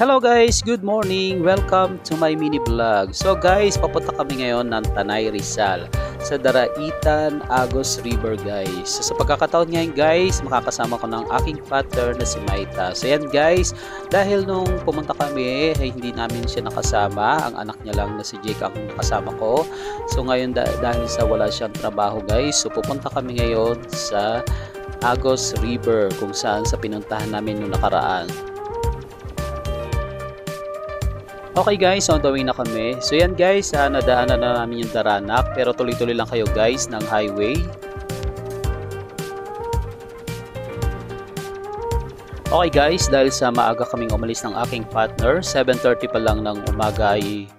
Hello guys, good morning. Welcome to my mini vlog. So guys, papunta kami ngayon ng Tanay Rizal sa Daraitan Agos River guys. So, sa pagkakataon ngayon guys, makakasama ko ng aking partner na si Maita. So yan guys, dahil nung pumunta kami, hindi namin siya nakasama. Ang anak niya lang na si Jake ang nakasama ko. So ngayon dahil sa wala siyang trabaho guys, so pupunta kami ngayon sa Agos River kung saan sa pinuntahan namin noong nakaraan. Okay guys, on the way na kami. So yan guys, nadaanan na namin yung Daranak, pero tuloy-tuloy lang kayo guys ng highway. Okay guys, dahil sa maaga kaming umalis ng aking partner, 7:30 pa lang ng umaga ay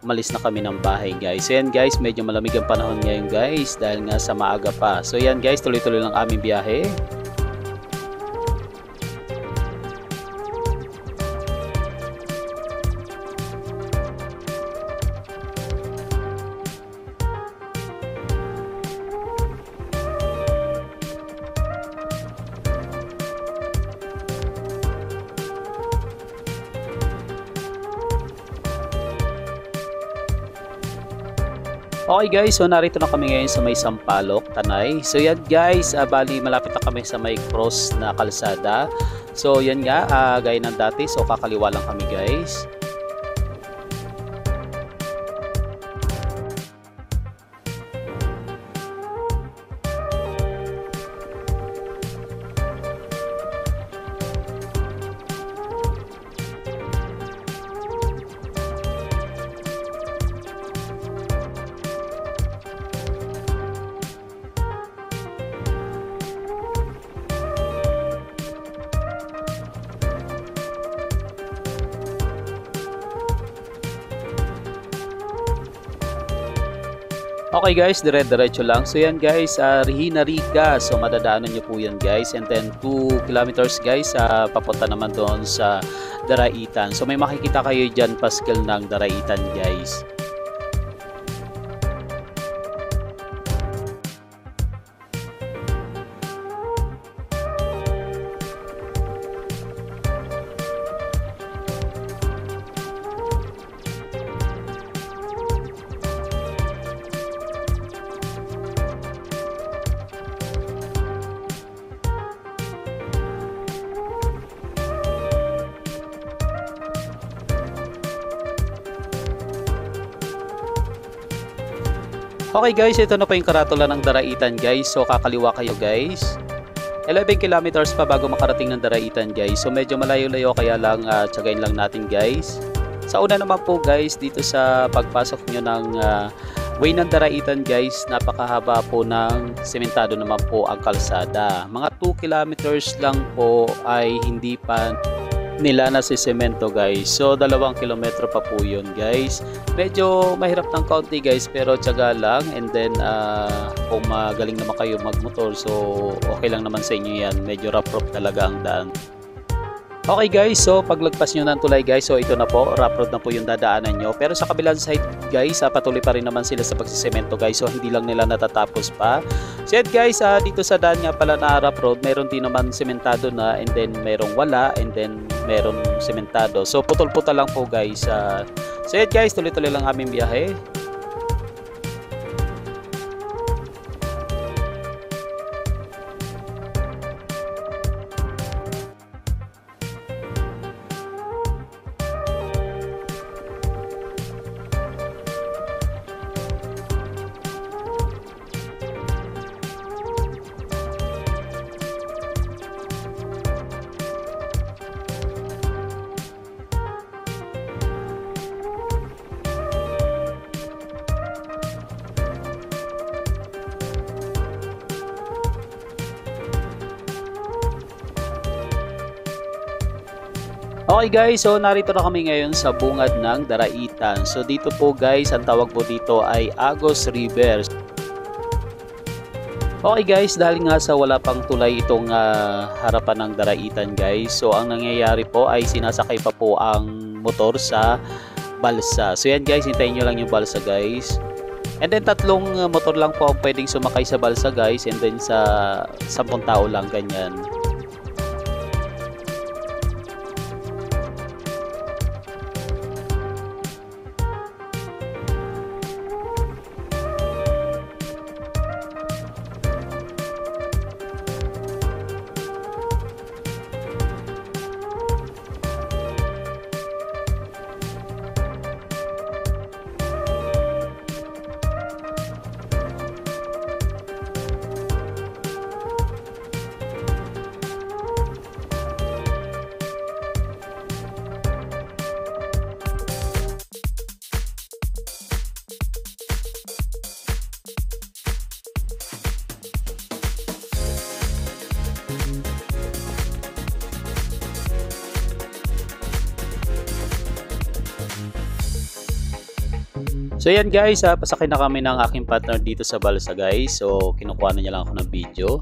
umalis na kami ng bahay guys. So yan guys, medyo malamig ang panahon ngayon guys dahil nga sa maaga pa. So yan guys, tuloy-tuloy lang aming biyahe. Okay guys, so narito na kami ngayon sa may Sampaloc, Tanay. So yan guys, bali malapit na kami sa may cross na kalsada. So yan nga, gaya ng dati, so kakaliwa lang kami guys. Okay guys, dire-diretso lang. So yan guys, Regina Rica. So madadaanan nyo po yan guys. And then 2 kilometers guys, papunta naman doon sa Daraitan. So may makikita kayo dyan, Pascal ng Daraitan guys. Okay guys, ito na po yung karatula ng Daraitan guys. So kakaliwa kayo guys. 11 kilometers pa bago makarating ng Daraitan guys. So medyo malayo-layo kaya lang tsagain lang natin guys. Sa una naman po guys, dito sa pagpasok nyo ng way ng Daraitan guys, napakahaba po ng sementado naman po ang kalsada. Mga 2 kilometers lang po ay hindi pa nila na si semento guys. So 2 kilometro pa po yun guys. Medyo mahirap ng kaunti guys, pero tiyaga lang. And then kung magaling naman kayo magmotor, so okay lang naman sa inyo yan. Medyo rough talaga ang daan. Okay guys, so paglagpas nyo ng tulay guys, so ito na po, rough road na po yung dadaanan nyo. Pero sa kabilang side guys, patuloy pa rin naman sila sa pagsisemento guys. So hindi lang nila natatapos pa. So yan guys, dito sa daan nga pala na rough road, meron din naman sementado na, and then merong wala, and then meron sementado. So putol-putol lang po guys. So yan guys, tuloy-tuloy lang aming biyahe. Okay guys, so narito na kami ngayon sa bungad ng Daraitan. So dito po guys, ang tawag po dito ay Agos River. Okay guys, dahil nga sa wala pang tulay itong harapan ng Daraitan guys, so ang nangyayari po ay sinasakay pa po ang motor sa balsa. So yan guys, hintayin nyo lang yung balsa guys. And then 3 motor lang po ang pwedeng sumakay sa balsa guys, and then sa 10 tao lang ganyan. So yan guys, pasakay na kami ng aking partner dito sa balsa guys. So kinukuha na niya lang ako ng video.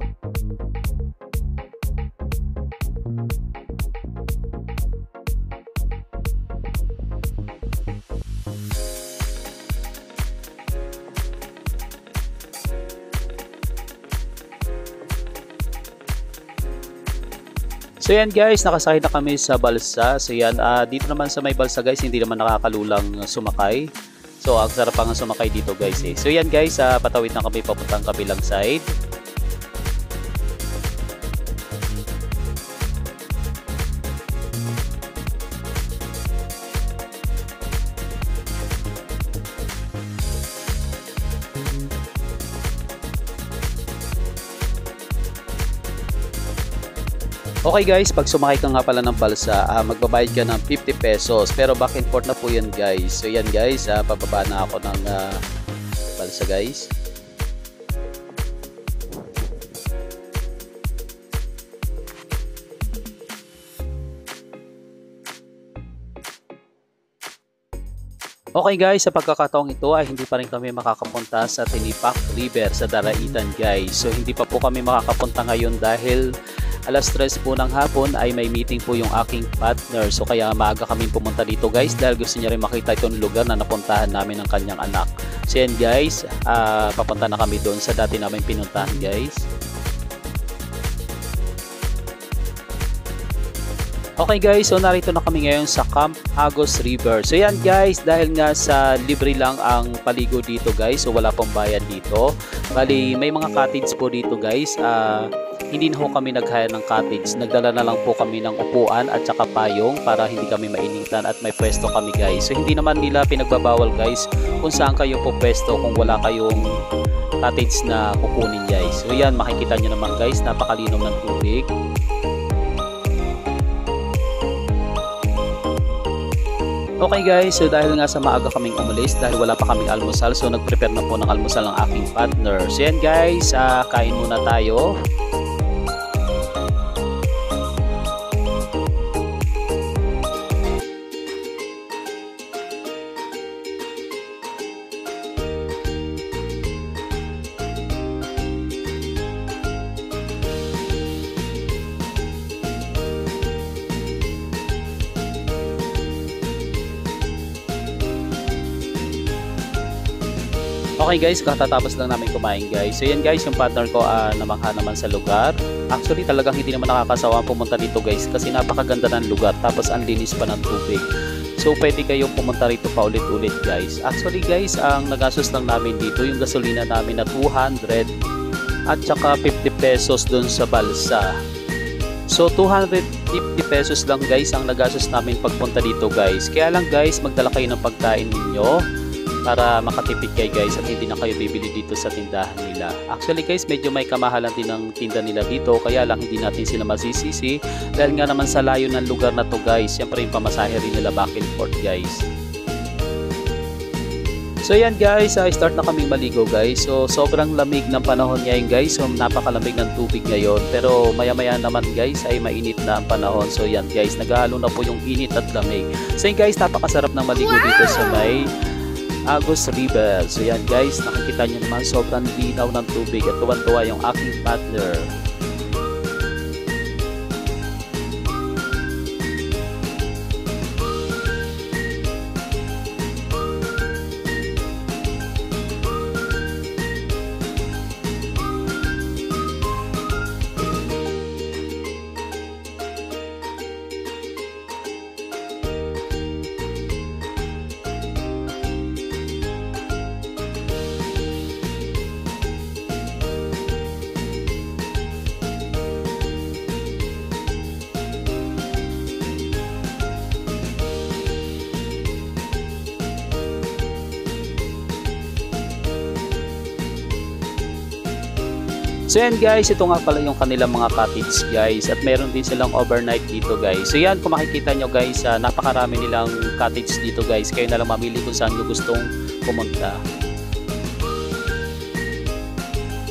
So yan guys, nakasakay na kami sa balsa. So yan, dito naman sa may balsa guys, hindi naman nakakalulang sumakay. So ang sarap nga sumakay dito guys eh. So yan guys, patawid na kami papuntang kabilang side. Okay guys, pag sumakay ka nga pala ng balsa, magbabayad ka ng 50 pesos. Pero back and forth na po yan guys. So yan guys, pababa na ako ng balsa guys. Okay guys, sa pagkakataong ito ay hindi pa rin kami makakapunta sa Tinipak River sa Daraitan guys. So hindi pa po kami makakapunta ngayon dahil alas 3 po ng hapon ay may meeting po yung aking partner. So kaya maaga kami pumunta dito guys dahil gusto niya rin makita itong lugar na napuntahan namin ng kanyang anak. So yan guys, papunta na kami doon sa dati namin pinuntahan guys. Okay guys, so narito na kami ngayon sa Camp Agos River. So yan guys, dahil nga sa libre lang ang paligo dito guys, so wala pong bayad dito. Bali, may mga cottage po dito guys. Hindi na po kami nag-hire ng cottage. Nagdala na lang po kami ng upuan at saka payong para hindi kami mainitan at may pwesto kami guys. So hindi naman nila pinagbabawal guys kung saan kayo po pwesto kung wala kayong cottage na kukunin guys. So yan, makikita nyo naman guys, napakalinom ng tubig. Okay guys, so dahil nga sa maaga kaming umalis, dahil wala pa kaming almusal, so nag-prepare na po ng almusal ng aking partner. So yan guys, kain muna tayo. Okay guys, katatapos lang namin kumain guys. So yan guys, yung partner ko namangha naman sa lugar. Actually talagang hindi naman nakakasawa pumunta dito guys kasi napakaganda ng lugar tapos ang linis pa ng tubig. So pwede kayong pumunta rito pa ulit-ulit guys. Actually guys, ang nagastos lang namin dito yung gasolina namin na 200 at saka 50 pesos dun sa balsa. So 250 pesos lang guys ang nagastos namin pagpunta dito guys. Kaya lang guys, magdala kayo ng pagkain ninyo para makatipid kayo guys at hindi na kayo bibili dito sa tindahan nila. Actually guys, medyo may kamahalan din ng tinda nila dito, kaya lang hindi natin sila masisisi dahil nga naman sa layo ng lugar na to guys. Siyempre yung pamasahe rin nila back and forth guys. So yan guys, start na kaming maligo guys. So sobrang lamig ng panahon ngayon guys. So napakalamig ng tubig ngayon. Pero maya maya naman guys ay mainit na ang panahon. So yan guys, naghahalo na po yung init at lamig. So yan guys, napakasarap ng maligo dito sa may Agos River. So yan guys, nakikita nyo naman sobrang linaw ng tubig at tuwan-tuwa yung aking partner. So yan guys, ito nga pala yung kanilang mga cottage guys at meron din silang overnight dito guys. So yan, kung makikita nyo guys, napakarami nilang cottage dito guys. Kayo na lang mamili kung saan nyo gustong pumunta.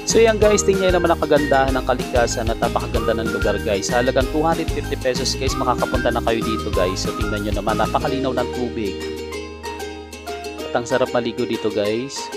So yan guys, tingnan naman ang kagandahan ng kalikasan at napakaganda ng lugar guys. Halagang 250 pesos guys, makakapunta na kayo dito guys. So tingnan nyo naman, napakalinaw ng tubig. ang sarap maligo dito guys.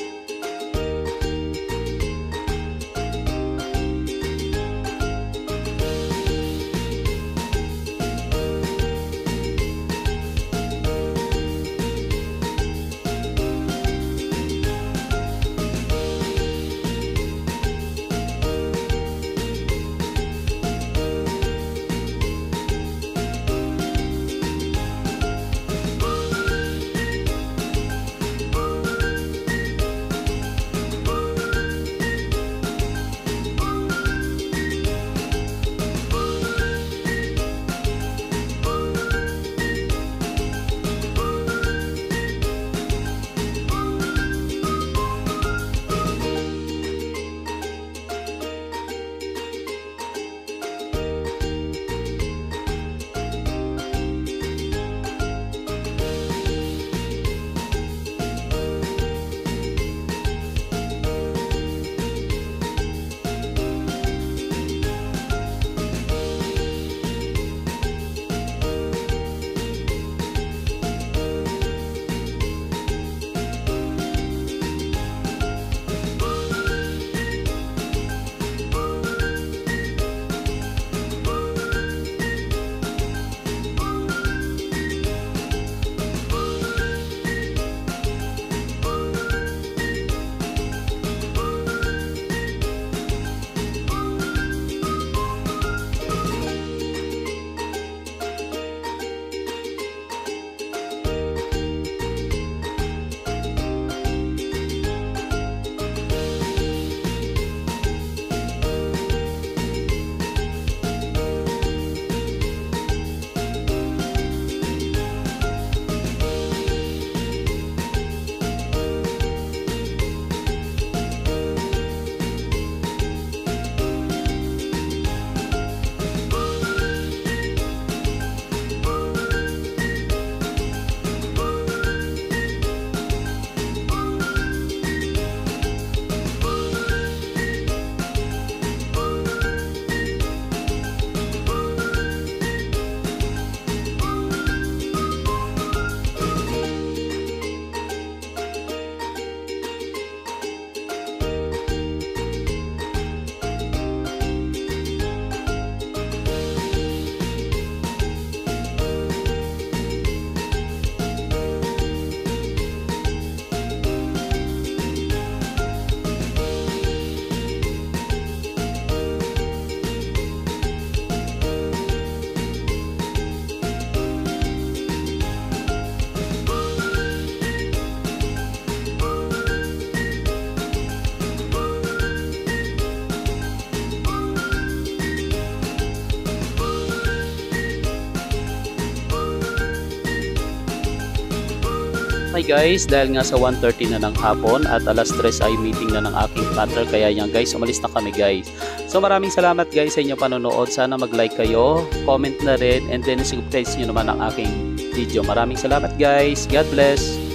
Okay guys, dahil nga sa 1:30 na ng hapon at alas 3 ay meeting na ng aking partner, kaya yan guys, umalis na kami guys. So maraming salamat guys sa inyong panonood. Sana mag-like kayo, comment na rin, and then subscribe nyo naman ang aking video. Maraming salamat guys. God bless.